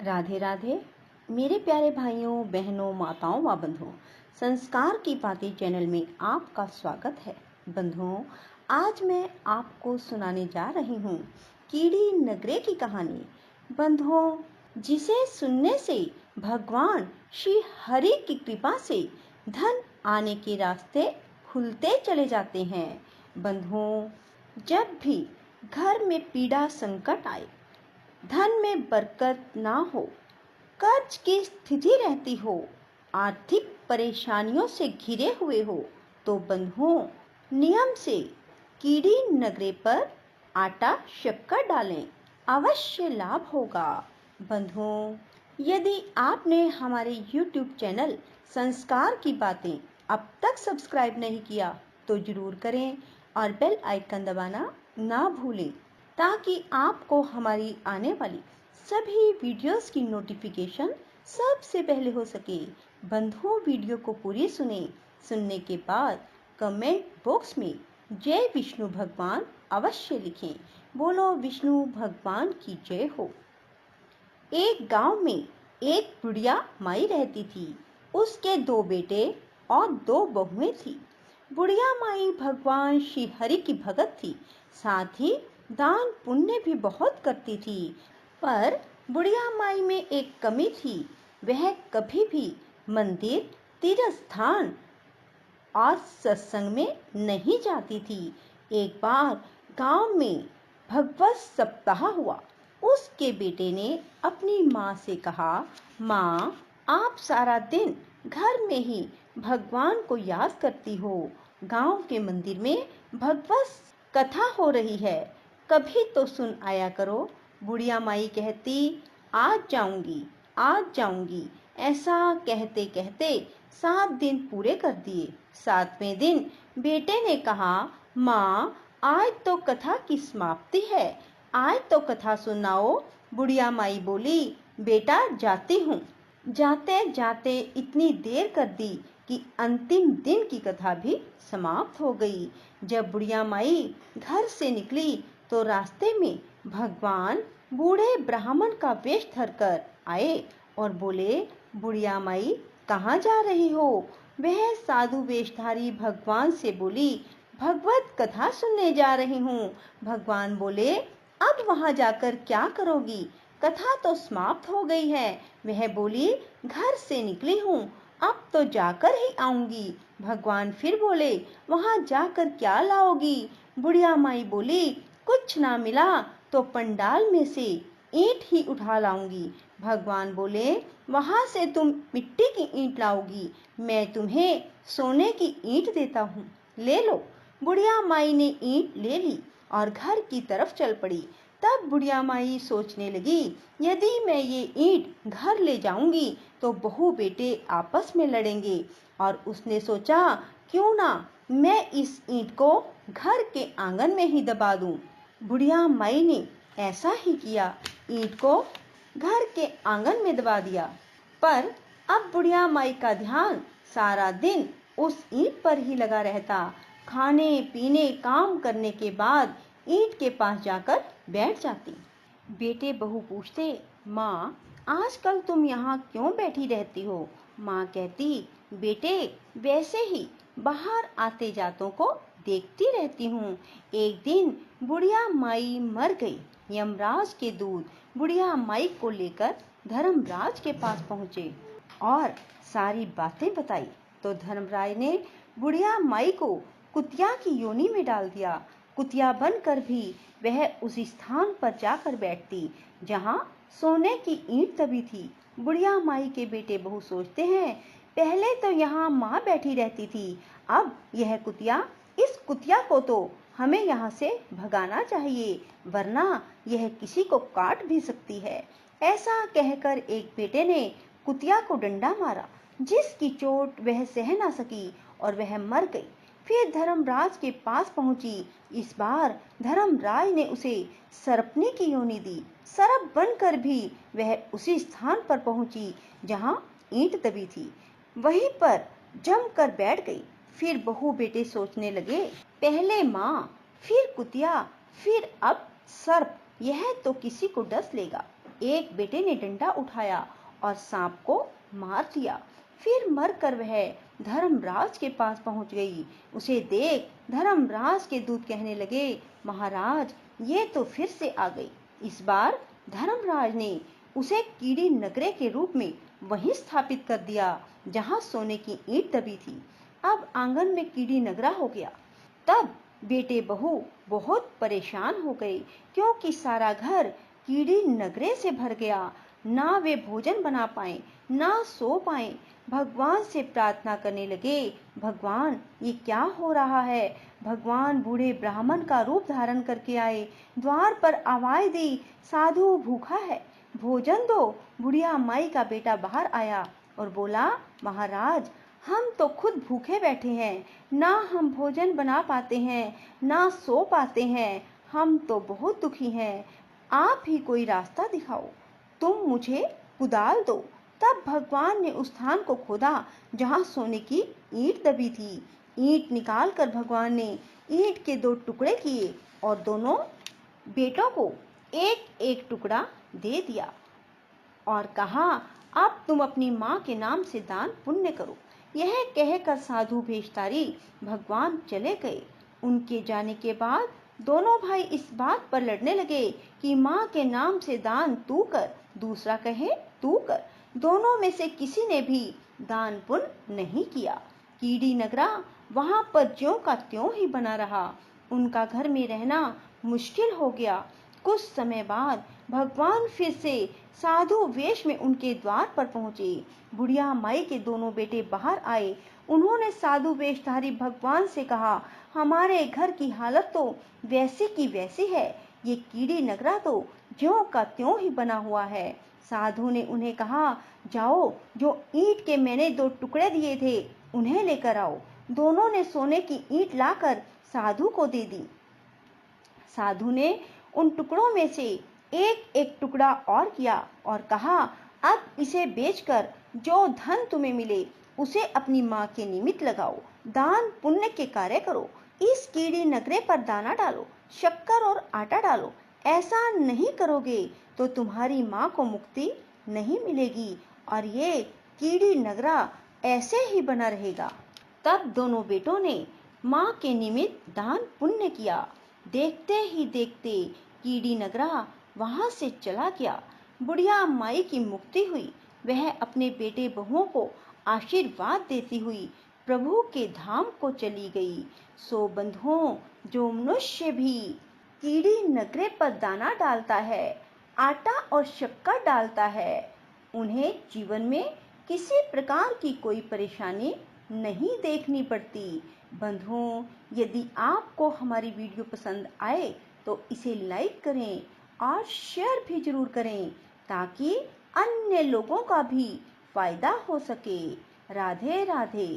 राधे राधे मेरे प्यारे भाइयों बहनों माताओं व बंधुओं, संस्कार की बातें चैनल में आपका स्वागत है। बंधुओं, आज मैं आपको सुनाने जा रही हूँ कीड़ी नगरे की कहानी। बंधुओं, जिसे सुनने से भगवान श्री हरि की कृपा से धन आने के रास्ते खुलते चले जाते हैं। बंधुओं, जब भी घर में पीड़ा संकट आए, धन में बरकत ना हो, कर्ज की स्थिति रहती हो, आर्थिक परेशानियों से घिरे हुए हो, तो बंधुओं नियम से कीड़ी नगरे पर आटा शक्कर डालें, अवश्य लाभ होगा। बंधुओं, यदि आपने हमारे YouTube चैनल संस्कार की बातें अब तक सब्सक्राइब नहीं किया तो जरूर करें और बेल आइकन दबाना ना भूलें, ताकि आपको हमारी आने वाली सभी वीडियोस की नोटिफिकेशन सबसे पहले हो सके। बंधुओं, वीडियो को पूरी सुनने के बाद कमेंट बॉक्स में जय विष्णु भगवान अवश्य लिखें। बोलो विष्णु भगवान की जय हो। एक गांव में एक बुढ़िया माई रहती थी। उसके 2 बेटे और 2 बहुएं थी। बुढ़िया माई भगवान श्री हरि की भगत थी, साथ ही दान पुण्य भी बहुत करती थी। पर बुढ़िया माई में एक कमी थी, वह कभी भी मंदिर, तीर्थ स्थान और सत्संग में नहीं जाती थी। एक बार गांव में भगवत सप्ताह हुआ। उसके बेटे ने अपनी माँ से कहा, माँ, आप सारा दिन घर में ही भगवान को याद करती हो, गांव के मंदिर में भगवत कथा हो रही है, कभी तो सुन आया करो। बुढ़िया माई कहती, आज जाऊंगी। ऐसा कहते कहते 7 दिन पूरे कर दिए। 7वें दिन बेटे ने कहा, माँ, आज तो कथा की समाप्ति है, आज तो कथा सुनाओ। बुढ़िया माई बोली, बेटा जाती हूँ। जाते जाते इतनी देर कर दी कि अंतिम दिन की कथा भी समाप्त हो गई। जब बुढ़िया माई घर से निकली तो रास्ते में भगवान बूढ़े ब्राह्मण का वेश धरकर आए और बोले, बुढ़िया माई, कहाँ जा रही हो? वह साधु वेशधारी भगवान से बोली, भगवत कथा सुनने जा रही हूँ। भगवान बोले, अब वहां जाकर क्या करोगी? कथा तो समाप्त हो गई है। वह बोली, घर से निकली हूँ, अब तो जाकर ही आऊंगी। भगवान फिर बोले, वहां जाकर क्या लाओगी? बुढ़िया माई बोली, कुछ ना मिला तो पंडाल में से ईंट ही उठा लाऊंगी। भगवान बोले, वहां से तुम मिट्टी की ईंट लाओगी, मैं तुम्हें सोने की ईंट देता हूँ, ले लो। बुढ़िया माई ने ईंट ले ली और घर की तरफ चल पड़ी। तब बुढ़िया माई सोचने लगी, यदि मैं ये ईंट घर ले जाऊंगी तो बहू बेटे आपस में लड़ेंगे। और उसने सोचा, क्यों ना मैं इस ईंट को घर के आंगन में ही दबा दूं। बुढ़िया माई ने ऐसा ही किया, ईंट को घर के आंगन में दबा दिया। पर अब बुढ़िया माई का ध्यान सारा दिन उस ईंट पर ही लगा रहता। खाने पीने काम करने के बाद ईंट के पास जाकर बैठ जाती। बेटे बहू पूछते, माँ, आजकल तुम यहाँ क्यों बैठी रहती हो? माँ कहती, बेटे, वैसे ही बाहर आते जातों को देखती रहती हूँ। एक दिन बुढ़िया माई मर गई। यमराज के दूत बुढ़िया माई को लेकर धर्मराज के पास पहुँचे और सारी बातें बताई तो धर्मराज ने बुढ़िया माई को कुतिया की योनि में डाल दिया। कुतिया बनकर भी वह उसी स्थान पर जाकर बैठती जहाँ सोने की ईंट दबी थी। बुढ़िया माई के बेटे बहू सोचते हैं, पहले तो यहाँ माँ बैठी रहती थी, अब यह कुतिया, इस कुतिया को तो हमें यहाँ से भगाना चाहिए, वरना यह किसी को काट भी सकती है। ऐसा कहकर एक बेटे ने कुतिया को डंडा मारा, जिसकी चोट वह सह ना सकी और वह मर गई। फिर धर्मराज के पास पहुंची। इस बार धर्मराज ने उसे सर्पने की योनि दी। सर्प बनकर भी वह उसी स्थान पर पहुंची जहां ईंट दबी थी, वहीं पर जमकर बैठ गई। फिर बहू बेटे सोचने लगे, पहले माँ, फिर कुतिया, फिर अब सर्प, यह तो किसी को डस लेगा। एक बेटे ने डंडा उठाया और सांप को मार दिया। फिर मरकर वह धर्मराज के पास पहुंच गई। उसे देख धर्मराज के दूत कहने लगे, महाराज, ये तो फिर से आ गई। इस बार धर्मराज ने उसे कीड़ी नगरे के रूप में वहीं स्थापित कर दिया जहां सोने की ईंट दबी थी। अब आंगन में कीड़ी नगरा हो गया। तब बेटे बहू बहुत परेशान हो गए, क्योंकि सारा घर कीड़ी नगरे से भर गया। ना वे भोजन बना पाए, ना सो पाए। भगवान से प्रार्थना करने लगे, भगवान, ये क्या हो रहा है। भगवान बूढ़े ब्राह्मण का रूप धारण करके आए, द्वार पर आवाज दी, साधु भूखा है, भोजन दो। बुढ़िया माई का बेटा बाहर आया और बोला, महाराज, हम तो खुद भूखे बैठे हैं, ना हम भोजन बना पाते हैं, ना सो पाते हैं। हम तो बहुत दुखी हैं। आप ही कोई रास्ता दिखाओ, तुम मुझे कुदाल दो। तब भगवान ने उस स्थान को खोदा जहां सोने की ईंट दबी थी। ईंट निकालकर भगवान ने ईंट के 2 टुकड़े किए और दोनों बेटों को एक एक टुकड़ा दे दिया और कहा, अब तुम अपनी माँ के नाम से दान पुण्य करो। यह कहकर साधु भेषधारी भगवान चले गए। उनके जाने के बाद दोनों भाई इस बात पर लड़ने लगे कि माँ के नाम से दान तू कर, दूसरा कहे तू कर। दोनों में से किसी ने भी दान पुण्य नहीं किया। कीड़ी नगरा वहां पर ज्यों का त्यों ही बना रहा। उनका घर में रहना मुश्किल हो गया। कुछ समय बाद भगवान फिर से साधु वेश में उनके द्वार पर पहुंचे। बुढ़िया माई के दोनों बेटे बाहर आए। उन्होंने साधु वेशधारी भगवान से कहा, हमारे घर की हालत तो वैसी की वैसी है, ये कीड़ी नगरा तो ज्यों का त्यों ही बना हुआ है। साधु ने उन्हें कहा, जाओ, जो ईंट के मैंने 2 टुकड़े दिए थे उन्हें लेकर आओ। दोनों ने सोने की ईंट लाकर साधु को दे दी। साधु ने उन टुकड़ों में से एक एक टुकड़ा और किया और कहा, अब इसे बेचकर जो धन तुम्हें मिले उसे अपनी माँ के निमित्त लगाओ, दान पुण्य के कार्य करो। इस कीड़ी नगरे पर दाना डालो, शक्कर और आटा डालो। ऐसा नहीं करोगे तो तुम्हारी माँ को मुक्ति नहीं मिलेगी और ये कीड़ी नगरा ऐसे ही बना रहेगा। तब दोनों बेटों ने माँ के निमित्त दान पुण्य किया। देखते ही देखते कीड़ी नगरा वहां से चला गया। बुढ़िया माई की मुक्ति हुई। वह अपने बेटे बहुओं को आशीर्वाद देती हुई प्रभु के धाम को चली गई। सो बंधुओं, जो मनुष्य भी कीड़ी नगरे पर दाना डालता है, आटा और शक्कर डालता है, उन्हें जीवन में किसी प्रकार की कोई परेशानी नहीं देखनी पड़ती। बंधुओं, यदि आपको हमारी वीडियो पसंद आए तो इसे लाइक करें और शेयर भी जरूर करें, ताकि अन्य लोगों का भी फायदा हो सके। राधे राधे।